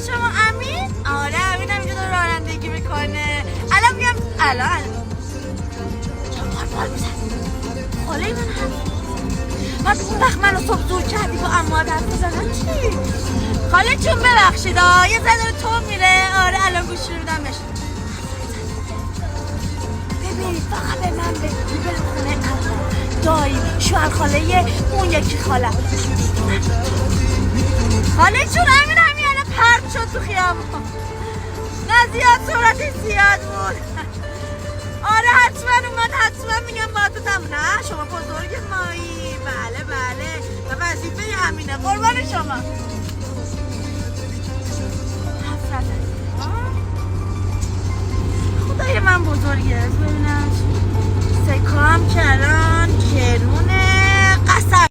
شما امین؟ آره امین هم اینجا داره رانندگی میکنه. الان میام الان چرا بال میزن خاله من هم بعد اون وقت منو صبح دور کردی با اموات حرف بزنن چی؟ خاله چون ببخشید یه زن تو میره. آره الان گوشی رو میدم بهش. ببینید فقط به من بگی برم خونه اول دایی شوهر خاله اون یکی خاله. خاله چون امین همین الان پرد شد تو خیابون. نه زیاد سرعتش زیاد بود. آره حتما اومد حتما میگم با تو تم. نه شما بزرگ مایی. بله بله و وظیفه امینه قربان شما. خدای من بزرگه. ببینم سکام که الان کرونه قصر